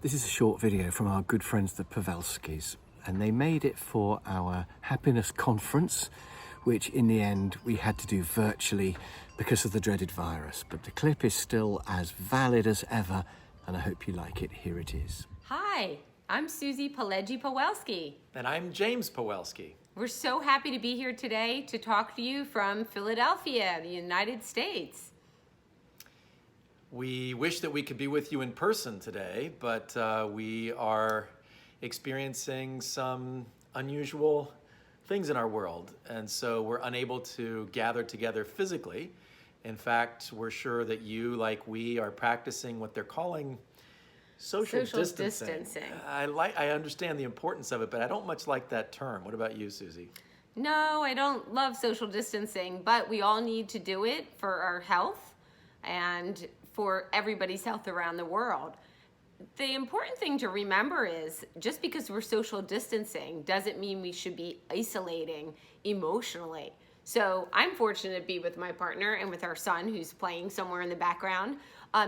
This is a short video from our good friends the Pawelskis, and they made it for our happiness conference, which in the end we had to do virtually because of the dreaded virus. But the clip is still as valid as ever, and I hope you like it. Here it is. Hi, I'm Susie Pawelski. And I'm James Pawelski. We're so happy to be here today to talk to you from Philadelphia, the United States. We wish that we could be with you in person today, but we are experiencing some unusual things in our world, and so we're unable to gather together physically. In fact, we're sure that you, like we, are practicing what they're calling social distancing. I understand the importance of it, but I don't much like that term. What about you, Susie? No, I don't love social distancing, but we all need to do it for our health and for everybody's health around the world. The important thing to remember is just because we're social distancing doesn't mean we should be isolating emotionally. So I'm fortunate to be with my partner and with our son who's playing somewhere in the background.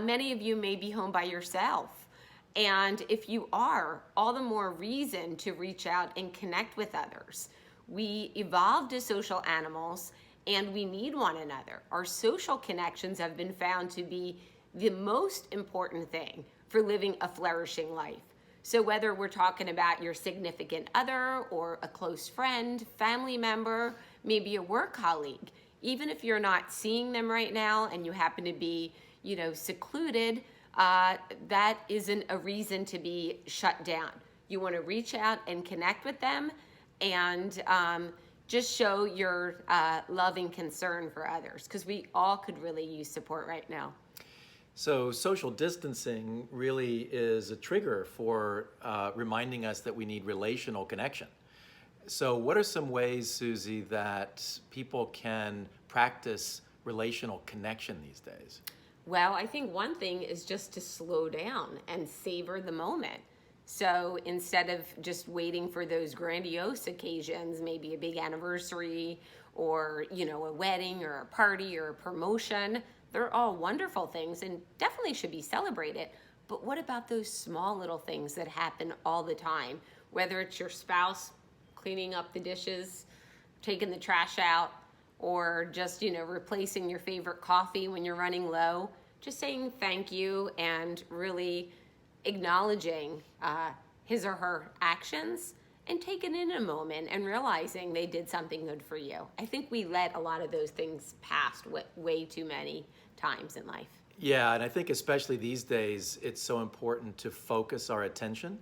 Many of you may be home by yourself. And if you are, all the more reason to reach out and connect with others. We evolved as social animals and we need one another. Our social connections have been found to be the most important thing for living a flourishing life. So whether we're talking about your significant other or a close friend, family member, maybe a work colleague, even if you're not seeing them right now and you happen to be, secluded, that isn't a reason to be shut down. You want to reach out and connect with them and just show your love and concern for others, because we all could really use support right now. So social distancing really is a trigger for reminding us that we need relational connection. So what are some ways, Susie, that people can practice relational connection these days? Well, I think one thing is just to slow down and savor the moment. So instead of just waiting for those grandiose occasions, maybe a big anniversary or, a wedding or a party or a promotion, they're all wonderful things and definitely should be celebrated. But what about those small little things that happen all the time? Whether it's your spouse cleaning up the dishes, taking the trash out, or just, replacing your favorite coffee when you're running low. Just saying thank you and really acknowledging his or her actions and taking in a moment and realizing they did something good for you. I think we let a lot of those things pass way too many times in life. Yeah, and I think especially these days, it's so important to focus our attention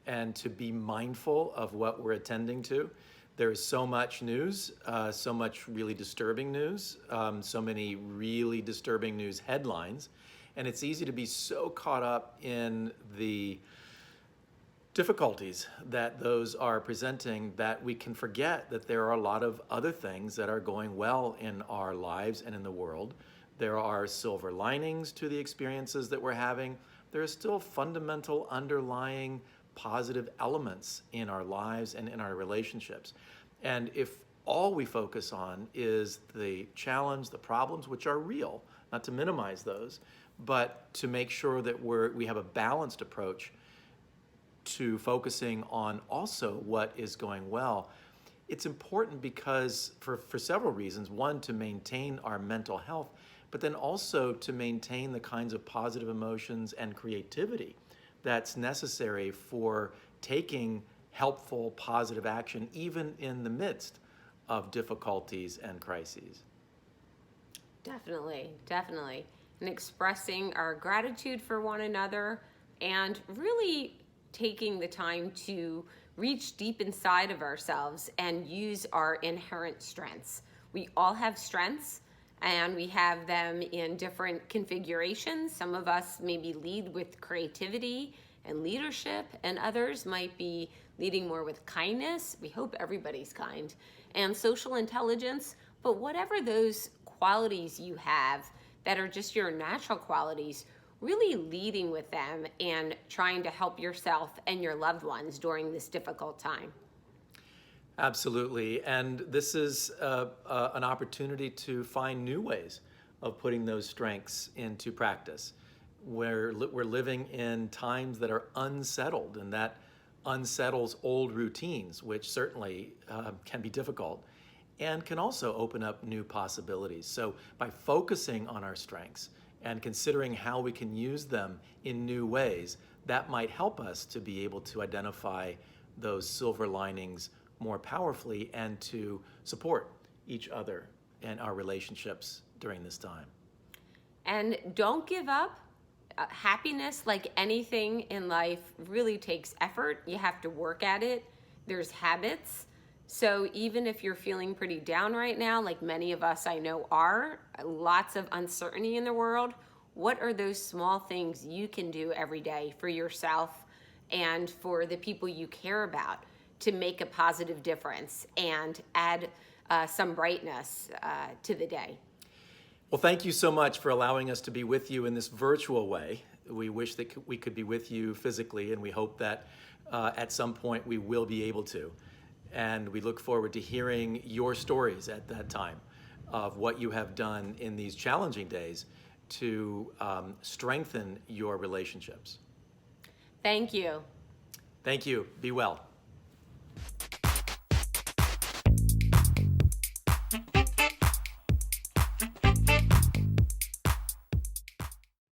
and to be mindful of what we're attending to. There is so much news, so much really disturbing news, so many really disturbing news headlines, and it's easy to be so caught up in the difficulties that those are presenting that we can forget that there are a lot of other things that are going well in our lives and in the world. There are silver linings to the experiences that we're having. There are still fundamental underlying positive elements in our lives and in our relationships. And if all we focus on is the challenge, the problems, which are real, not to minimize those, but to make sure that we have a balanced approach to focusing on also what is going well. It's important because for several reasons. One, to maintain our mental health, but then also to maintain the kinds of positive emotions and creativity that's necessary for taking helpful, positive action, even in the midst of difficulties and crises. Definitely. And expressing our gratitude for one another and really taking the time to reach deep inside of ourselves and use our inherent strengths. We all have strengths and we have them in different configurations. Some of us maybe lead with creativity and leadership, and others might be leading more with kindness. We hope everybody's kind, and social intelligence. But whatever those qualities you have that are just your natural qualities, really leading with them and trying to help yourself and your loved ones during this difficult time. Absolutely, and this is an opportunity to find new ways of putting those strengths into practice. We're living in times that are unsettled, and that unsettles old routines, which certainly can be difficult and can also open up new possibilities. So by focusing on our strengths and considering how we can use them in new ways, that might help us to be able to identify those silver linings more powerfully and to support each other and our relationships during this time. And don't give up. Happiness, like anything in life, really takes effort. You have to work at it. There's habits. So even if you're feeling pretty down right now, like many of us I know are, lots of uncertainty in the world, what are those small things you can do every day for yourself and for the people you care about to make a positive difference and add some brightness to the day? Well, thank you so much for allowing us to be with you in this virtual way. We wish that we could be with you physically, and we hope that at some point we will be able to. And we look forward to hearing your stories at that time of what you have done in these challenging days to strengthen your relationships. Thank you. Thank you. Be well.